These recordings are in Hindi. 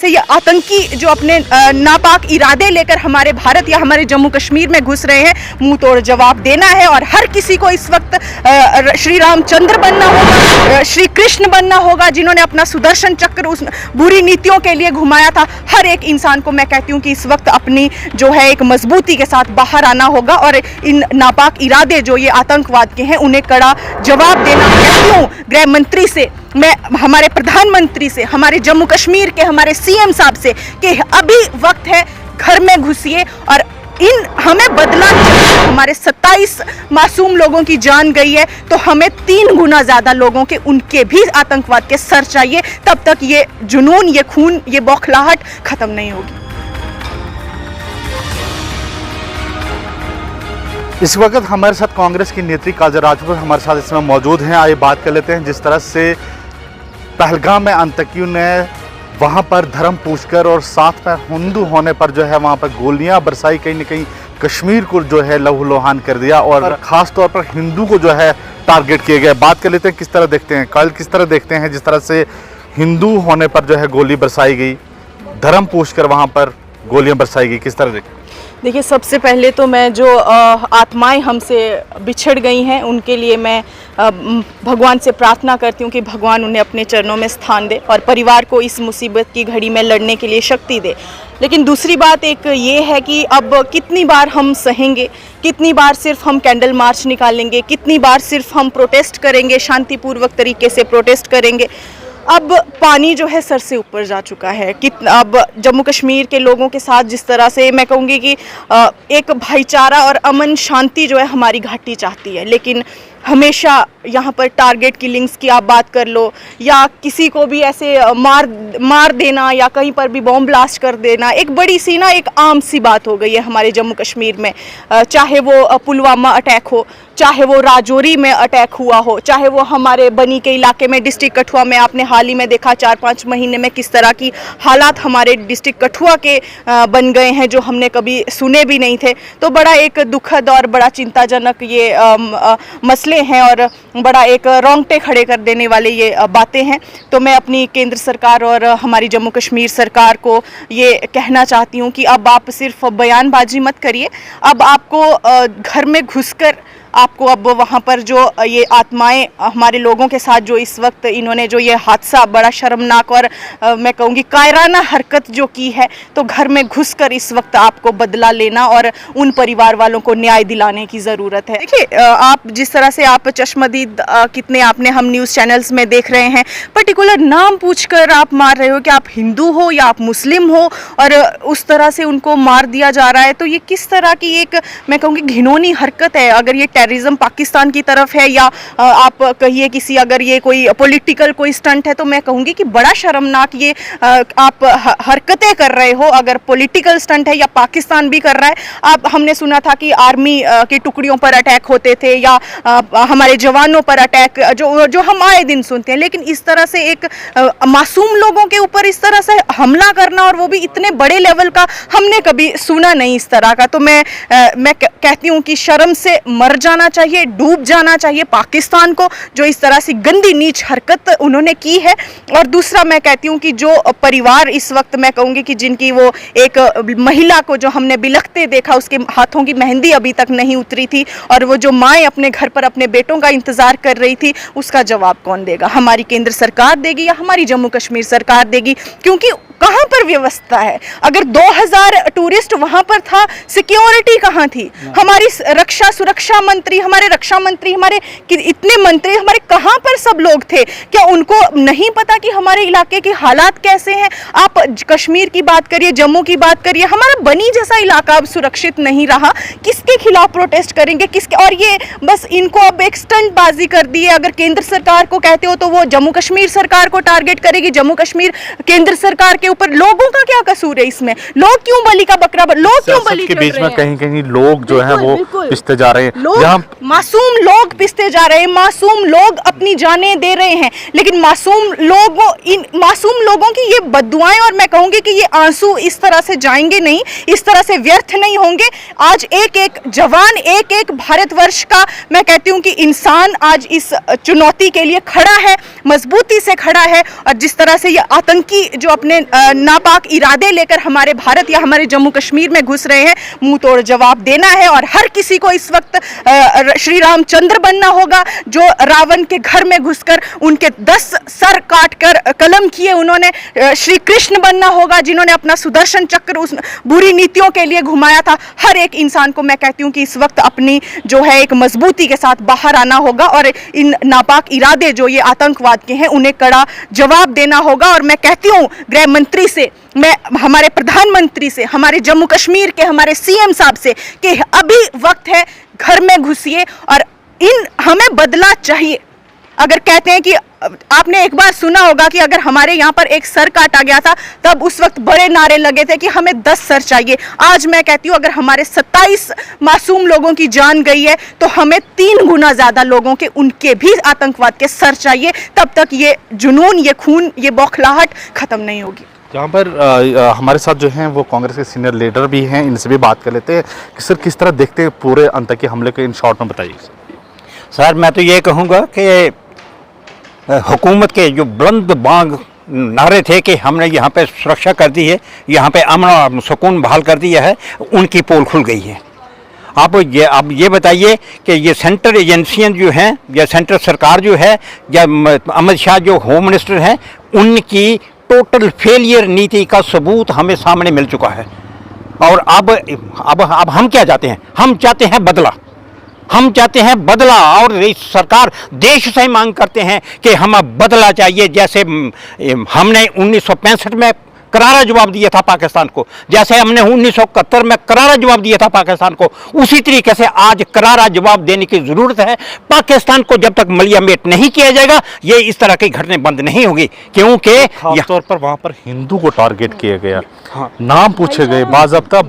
से ये आतंकी जो अपने नापाक इरादे लेकर हमारे भारत या हमारे जम्मू कश्मीर में घुस रहे हैं, मुंह तोड़ जवाब देना है। और हर किसी को इस वक्त श्री रामचंद्र बनना होगा, श्री कृष्ण बनना होगा, जिन्होंने अपना सुदर्शन चक्र उस बुरी नीतियों के लिए घुमाया था। हर एक इंसान को मैं कहती हूँ कि इस वक्त अपनी जो है एक मजबूती के साथ बाहर आना होगा और इन नापाक इरादे जो ये आतंकवाद के हैं उन्हें कड़ा जवाब देना। कहती हूँ गृह मंत्री से, मैं हमारे प्रधानमंत्री से, हमारे जम्मू कश्मीर के हमारे सीएम साहब से कि अभी वक्त है, घर में घुसिए और हमें बदला चाहिए। हमारे 27 मासूम लोगों की जान गई है, तो हमें 3 गुना ज्यादा लोगों के उनके भी आतंकवाद के सर चाहिए। तब तक ये जुनून, ये खून, ये बौखलाहट खत्म नहीं होगी। इस वक्त हमारे साथ कांग्रेस की नेत्री काजल राजपूत हमारे साथ इसमें मौजूद हैं। आइए बात कर लेते हैं जिस तरह से पहलगाम में आतंकियों ने वहाँ पर धर्म पूछकर और साथ में हिंदू होने पर जो है वहाँ पर गोलियाँ बरसाई, कहीं न कहीं कश्मीर को जो है लहूलुहान कर दिया और ख़ास तौर पर हिंदू को जो है टारगेट किए गए। बात कर लेते हैं किस तरह देखते हैं, कल किस तरह देखते हैं जिस तरह से हिंदू होने पर जो है गोली बरसाई गई, धर्म पूछकर वहाँ पर गोलियाँ बरसाई गई, किस तरह देखते हैं? देखिए, सबसे पहले तो मैं जो आत्माएं हमसे बिछड़ गई हैं उनके लिए मैं भगवान से प्रार्थना करती हूँ कि भगवान उन्हें अपने चरणों में स्थान दे और परिवार को इस मुसीबत की घड़ी में लड़ने के लिए शक्ति दे। लेकिन दूसरी बात एक ये है कि अब कितनी बार हम सहेंगे, कितनी बार सिर्फ हम कैंडल मार्च निकालेंगे, कितनी बार सिर्फ हम प्रोटेस्ट करेंगे, शांतिपूर्वक तरीके से प्रोटेस्ट करेंगे। अब पानी जो है सर से ऊपर जा चुका है। अब जम्मू कश्मीर के लोगों के साथ जिस तरह से मैं कहूँगी कि एक भाईचारा और अमन शांति जो है हमारी घाटी चाहती है, लेकिन हमेशा यहाँ पर टारगेट किलिंग्स की आप बात कर लो या किसी को भी ऐसे मार देना या कहीं पर भी बॉम्ब ब्लास्ट कर देना, एक बड़ी सी ना एक आम सी बात हो गई है हमारे जम्मू कश्मीर में। चाहे वो पुलवामा अटैक हो, चाहे वो राजौरी में अटैक हुआ हो, चाहे वो हमारे बनी के इलाके में डिस्ट्रिक्ट कठुआ में आपने हाल ही में देखा 4-5 महीने में किस तरह की हालात हमारे डिस्ट्रिक्ट कठुआ के बन गए हैं जो हमने कभी सुने भी नहीं थे। तो बड़ा एक दुखद और बड़ा चिंताजनक ये मसले हैं और बड़ा एक रोंगटे खड़े कर देने वाले ये बातें हैं। तो मैं अपनी केंद्र सरकार और हमारी जम्मू कश्मीर सरकार को ये कहना चाहती हूँ कि अब आप सिर्फ बयानबाजी मत करिए, अब आपको घर में घुसकर आपको अब वहाँ पर जो ये आत्माएं हमारे लोगों के साथ जो इस वक्त इन्होंने जो ये हादसा बड़ा शर्मनाक और मैं कहूँगी कायराना हरकत जो की है, तो घर में घुसकर इस वक्त आपको बदला लेना और उन परिवार वालों को न्याय दिलाने की ज़रूरत है। देखिए, आप जिस तरह से आप चश्मदीद कितने आपने हम न्यूज़ चैनल्स में देख रहे हैं, पर्टिकुलर नाम पूछकर आप मार रहे हो कि आप हिंदू हो या आप मुस्लिम हो और उस तरह से उनको मार दिया जा रहा है। तो ये किस तरह की एक मैं कहूँगी घिनौनी हरकत है। अगर ये टेररिज्म पाकिस्तान की तरफ है या आप कहिए किसी अगर ये कोई पॉलिटिकल कोई स्टंट है, तो मैं कहूँगी कि बड़ा शर्मनाक ये आप हरकतें कर रहे हो। अगर पॉलिटिकल स्टंट है या पाकिस्तान भी कर रहा है, आप हमने सुना था कि आर्मी की टुकड़ियों पर अटैक होते थे या हमारे जवानों पर अटैक जो हम आए दिन सुनते हैं, लेकिन इस तरह से एक मासूम लोगों के ऊपर इस तरह से हमला करना और वो भी इतने बड़े लेवल का हमने कभी सुना नहीं इस तरह का। तो मैं कहती हूँ कि शर्म से मर जाना चाहिए, डूब जाना चाहिए पाकिस्तान को जो इस तरह से गंदी नीच हरकत उन्होंने की है। और दूसरा मैं कहती हूँ कि जो परिवार इस वक्त मैं कहूँगी कि जिनकी वो एक महिला को जो हमने बिलखते देखा, उसके हाथों की मेहंदी अभी तक नहीं उतरी थी और वो जो माएँ अपने घर पर अपने बेटों का इंतज़ार कर रही थी, उसका जवाब कौन देगा? हमारी केंद्र सरकार देगी या हमारी जम्मू कश्मीर सरकार देगी? क्योंकि कहाँ पर व्यवस्था है? अगर 2000 टूरिस्ट वहाँ पर था, सिक्योरिटी कहाँ थी? हमारी रक्षा सुरक्षा मंत्री, हमारे रक्षा मंत्री, हमारे इतने मंत्री हमारे कहाँ पर सब लोग थे? क्या उनको नहीं पता कि हमारे इलाके के हालात कैसे हैं? आप कश्मीर की बात करिए, जम्मू की बात करिए, हमारा बनी जैसा इलाका अब सुरक्षित नहीं रहा। किसके खिलाफ प्रोटेस्ट करेंगे? किसके? और ये बस इनको अब एक स्टंटबाजी कर दी है। अगर केंद्र सरकार को कहते हो तो वो जम्मू कश्मीर सरकार को टारगेट करेगी। जम्मू कश्मीर केंद्र सरकार के ऊपर लोगों का क्या कसूर है इसमें? लोग क्यों बलि का बकरा लोग क्यों बलि के बीच में कहीं लोग जो है वो पिसते जा रहे हैं, मासूम लोग पिसते जा रहे हैं, मासूम लोग अपनी जानें दे रहे हैं। लेकिन मासूम लोगों की ये बद्दुआएं और मैं कहूंगी कि ये आंसू इस तरह से जाएंगे नहीं, इस तरह से व्यर्थ नहीं होंगे। आज एक एक जवान, एक एक भारतवर्ष का मैं कहती हूँ कि इंसान आज इस चुनौती के लिए खड़ा है, मजबूती से खड़ा है। और जिस तरह से ये आतंकी जो अपने नापाक इरादे लेकर हमारे भारत या हमारे जम्मू कश्मीर में घुस रहे हैं, मुंह तोड़ जवाब देना है। और हर किसी को इस वक्त श्री रामचंद्र बनना होगा, जो रावण के घर में घुसकर उनके 10 सर काटकर कलम किए, उन्होंने श्री कृष्ण बनना होगा, जिन्होंने अपना सुदर्शन चक्र उस बुरी नीतियों के लिए घुमाया था। हर एक इंसान को मैं कहती हूँ कि इस वक्त अपनी जो है एक मजबूती के साथ बाहर आना होगा और इन नापाक इरादे जो ये आतंकवाद के हैं उन्हें कड़ा जवाब देना होगा। और मैं कहती हूँ गृह मंत्री से, मैं हमारे प्रधानमंत्री से, हमारे जम्मू कश्मीर के हमारे सीएम साहब से कि अभी वक्त है, घर में घुसिए और हमें बदला चाहिए। अगर कहते हैं कि आपने एक बार सुना होगा कि अगर हमारे यहाँ पर एक सर काटा गया था तब उस वक्त बड़े नारे लगे थे कि हमें 10 सर चाहिए। आज मैं कहती हूँ अगर हमारे 27 मासूम लोगों की जान गई है तो हमें 3 गुना ज़्यादा लोगों के उनके भी आतंकवाद के सर चाहिए। तब तक ये जुनून, ये खून, ये बौखलाहट ख़त्म नहीं होगी। यहाँ पर हमारे साथ जो हैं वो कांग्रेस के सीनियर लीडर भी हैं, इनसे भी बात कर लेते हैं कि सर किस तरह देखते हैं पूरे आतंकी हमले को, इन शॉर्ट में बताइए। सर मैं तो ये कहूँगा कि हुकूमत के जो बुलंद बांग नारे थे कि हमने यहाँ पे सुरक्षा कर दी है, यहाँ पे अमन और सुकून बहाल कर दिया है, उनकी पोल खुल गई है। आप ये बताइए कि ये सेंट्रल एजेंसियाँ जो हैं या सेंट्रल सरकार जो है या अमित शाह जो होम मिनिस्टर हैं, उनकी टोटल फेलियर नीति का सबूत हमें सामने मिल चुका है। और अब हम क्या चाहते हैं? हम चाहते हैं बदला, हम चाहते हैं बदला। और सरकार देश से मांग करते हैं कि हमें बदला चाहिए। जैसे हमने 1965 में करारा जवाब दिया था पाकिस्तान को, जैसे हमने 1971 में करारा जवाब दिया था पाकिस्तान को, उसी तरीके से आज करारा जवाब देने की ज़रूरत है। पाकिस्तान को जब तक मलियामेट नहीं किया जाएगा ये इस तरह की घटनाएं बंद नहीं होगी, क्योंकि खासतौर पर वहाँ पर हिंदू को टारगेट किया गया। हाँ। नाम पूछे गए, बाज़ाब्ता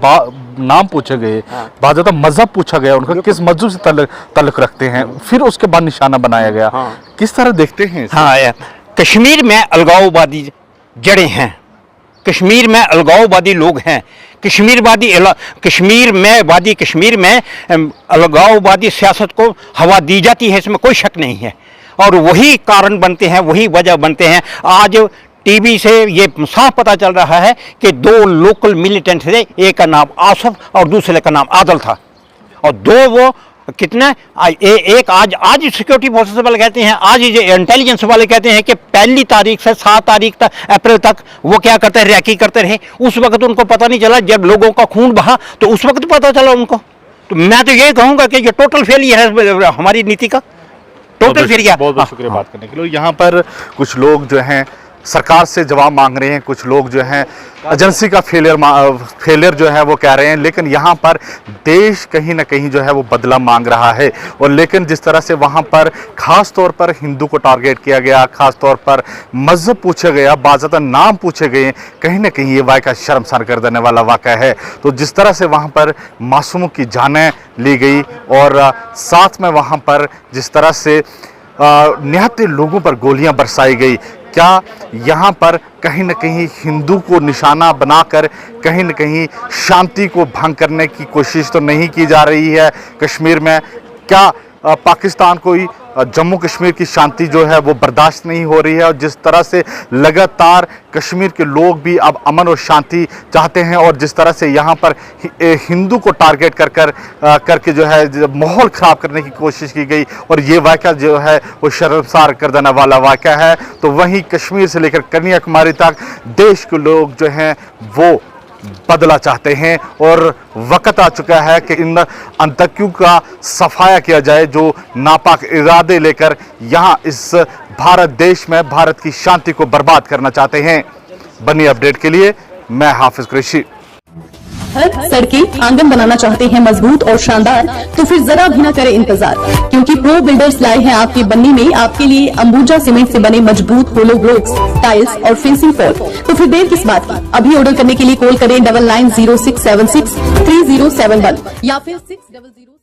नाम पूछे गए, बाज़ाब्ता मजहब पूछा गया, उनका किस मजहब से ताल्लुक रखते हैं, फिर उसके बाद निशाना बनाया गया। किस तरह देखते हैं? हाँ, कश्मीर में अलगाववादी जड़ें हैं, कश्मीर में अलगाववादी लोग हैं, कश्मीर में अलगाववादी सियासत को हवा दी जाती है, इसमें कोई शक नहीं है। और वही कारण बनते हैं, वही वजह बनते हैं। आज टीवी से ये साफ पता चल रहा है कि 2 लोकल मिलिटेंट थे, एक का नाम आसफ और दूसरे का नाम आदल था, और 2 वो कितना एक आज सिक्योरिटी फोर्सेस वाले कहते हैं, आज इंटेलिजेंस वाले कहते हैं कि 1 तारीख से 7 तारीख तक अप्रैल तक वो क्या करते हैं, रैकी करते रहे। उस वक्त उनको पता नहीं चला, जब लोगों का खून बहा तो उस वक्त पता चला उनको। तो मैं तो ये कहूँगा कि ये टोटल फेलियर है हमारी नीति का, टोटल फेलियर। बहुत बहुत शुक्रिया बात करने के लिए। यहाँ पर कुछ लोग जो हैं सरकार से जवाब मांग रहे हैं, कुछ लोग जो हैं एजेंसी का फेलियर जो है वो कह रहे हैं, लेकिन यहाँ पर देश कहीं ना कहीं जो है वो बदला मांग रहा है। और लेकिन जिस तरह से वहाँ पर ख़ास तौर पर हिंदू को टारगेट किया गया, ख़ास तौर पर मजहब पूछा गया, बाज़ाब्ता नाम पूछे गए, कहीं ना कहीं ये वाक़या शर्मसार कर देने वाला वाक़या है। तो जिस तरह से वहाँ पर मासूमों की जानें ली गई और साथ में वहाँ पर जिस तरह से निहत्थे लोगों पर गोलियाँ बरसाई गई, क्या यहाँ पर कहीं न कहीं हिंदू को निशाना बनाकर कहीं न कहीं शांति को भंग करने की कोशिश तो नहीं की जा रही है कश्मीर में? क्या पाकिस्तान को जम्मू कश्मीर की शांति जो है वो बर्दाश्त नहीं हो रही है? और जिस तरह से लगातार कश्मीर के लोग भी अब अमन और शांति चाहते हैं, और जिस तरह से यहाँ पर हिंदू को टारगेट करके जो है माहौल ख़राब करने की कोशिश की गई, और ये वाक़या जो है वो शर्मसार कर देने वाला वाक़या है। तो वहीं कश्मीर से लेकर कन्याकुमारी तक देश के लोग जो हैं वो बदला चाहते हैं, और वक्त आ चुका है कि इन आतंकियों का सफाया किया जाए जो नापाक इरादे लेकर यहाँ इस भारत देश में भारत की शांति को बर्बाद करना चाहते हैं। बनी अपडेट के लिए मैं हाफिज कुरैशी। सड़कें आंगन बनाना चाहते हैं मजबूत और शानदार, तो फिर जरा भी न करें इंतजार, क्योंकि प्रो बिल्डर्स लाए हैं आपके बन्नी में आपके लिए अंबुजा सीमेंट से बने मजबूत पोलो ब्लॉक्स, टाइल्स और फेंसिंग फ्लोर। तो फिर देर किस बात की? अभी ऑर्डर करने के लिए कॉल करें 9906763071 या फिर 600